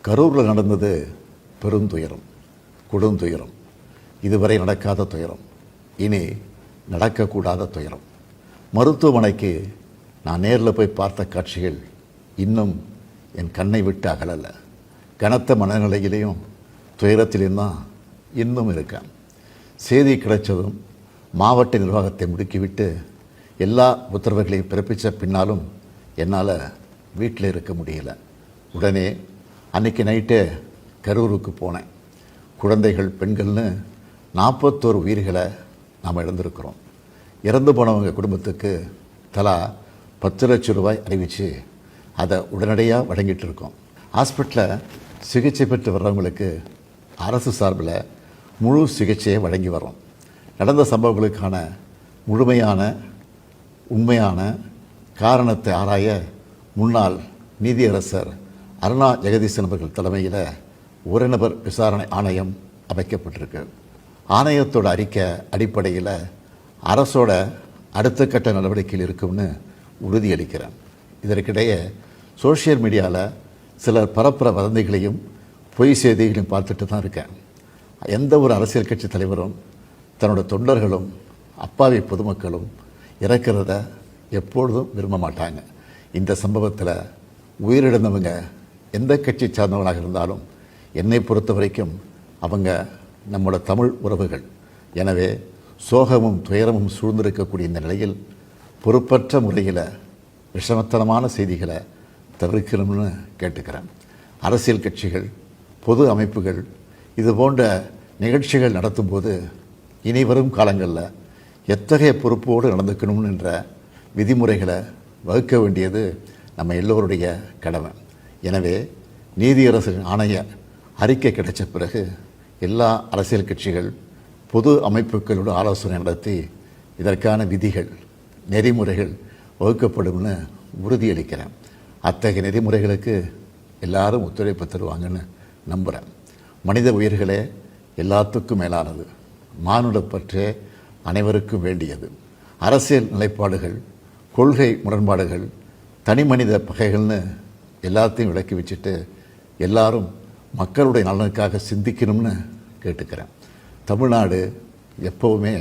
கரூரில் நடந்தது பெருந்துயரம், கொடுந்துயரம். இதுவரை நடக்காத துயரம், இனி நடக்கக்கூடாத துயரம். மருத்துவமனைக்கு நான் நேரில் போய் பார்த்த காட்சிகள் இன்னும் என் கண்ணை விட்டு அகலலை. கனத்த மனநிலையிலையும் துயரத்திலையும் தான் இன்னும் இருக்கேன். செய்தி கிடைச்சதும் மாவட்ட நிர்வாகத்தை முடுக்கிவிட்டு எல்லா உத்தரவுகளையும் பிறப்பித்த பின்னாலும் என்னால் வீட்டில் இருக்க முடியல. உடனே அன்றைக்கி நைட்டே கரூருக்கு போனேன். குழந்தைகள், பெண்கள்னு 41 உயிர்களை நாம் இழந்திருக்கிறோம். இறந்து போனவங்க குடும்பத்துக்கு தலா 10 லட்சம் ரூபாய் அறிவித்து அதை உடனடியாக வழங்கிட்டு இருக்கோம். ஹாஸ்பிட்டலில் சிகிச்சை பெற்று வர்றவங்களுக்கு அரசு சார்பில் முழு சிகிச்சையை வழங்கி வரோம். நடந்த சம்பவங்களுக்கான முழுமையான உண்மையான காரணத்தை ஆராய முன்னாள் நீதியரசர் அருணா ஜெகதீசன் அவர்கள் தலைமையில் ஒரு நபர் விசாரணை ஆணையம் அமைக்கப்பட்டிருக்கு. ஆணையத்தோட அறிக்கை அடிப்படையில் அரசோட அடுத்த கட்ட நடவடிக்கையில் இருக்கும்னு உறுதியளிக்கிறேன். இதற்கிடையே சோஷியல் மீடியாவில் சிலர் பரப்புற வதந்திகளையும் பொய் செய்திகளையும் பார்த்துட்டு தான் இருக்கேன். எந்த ஒரு அரசியல் கட்சி தலைவரும் தன்னோட தொண்டர்களும் அப்பாவி பொதுமக்களும் இறக்கிறத எப்பொழுதும் விரும்ப மாட்டாங்க. இந்த சம்பவத்தில் உயிரிழந்தவங்க எந்த கட்சி சார்ந்தவங்களாக இருந்தாலும் என்னை பொறுத்த வரைக்கும் அவங்க நம்மளோட தமிழ் உறவுகள். எனவே சோகமும் துயரமும் சூழ்ந்திருக்கக்கூடிய இந்த நிலையில் பொறுப்பற்ற முறையில் விஷமத்தனமான செய்திகளை தவிர்க்கணும்னு கேட்டுக்கிறேன். அரசியல் கட்சிகள், பொது அமைப்புகள் இது போன்ற நிகழ்ச்சிகள் நடத்தும்போது இனி வரும் காலங்களில் எத்தகைய பொறுப்போடு நடந்துக்கணும்ன்ற விதிமுறைகளை வகுக்க வேண்டியது நம்ம எல்லோருடைய கடமை. எனவே நீதியரசு ஆணைய அறிக்கை கிடைச்ச பிறகு எல்லா அரசியல் கட்சிகள், பொது அமைப்புகளோடு ஆலோசனை நடத்தி இதற்கான விதிகள், நெறிமுறைகள் வகுக்கப்படும்னு உறுதியளிக்கிறேன். அத்தகைய நெறிமுறைகளுக்கு எல்லாரும் ஒத்துழைப்பு தருவாங்கன்னு நம்புகிறேன். மனித உயிர்களே எல்லாத்துக்கும் மேலானது. மானுடப்பற்றே அனைவருக்கும் வேண்டியது. அரசியல் நிலைப்பாடுகள், கொள்கை முரண்பாடுகள், தனி மனித பகைகள்னு எல்லாத்தையும் விலக்கி வச்சுட்டு எல்லாரும் மக்களுடைய நலனுக்காக சிந்திக்கணும்னு கேட்டுக்கிறேன். தமிழ்நாடு எப்போவுமே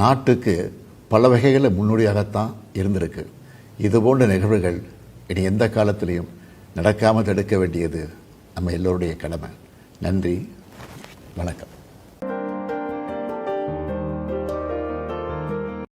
நாட்டுக்கு பல வகைகளில் முன்னோடியாகத்தான் இருந்திருக்கு. இது போன்ற நிகழ்வுகள் இனி எந்த காலத்திலையும் நடக்காமல் தடுக்க வேண்டியது நம்ம எல்லோருடைய கடமை. நன்றி, வணக்கம்.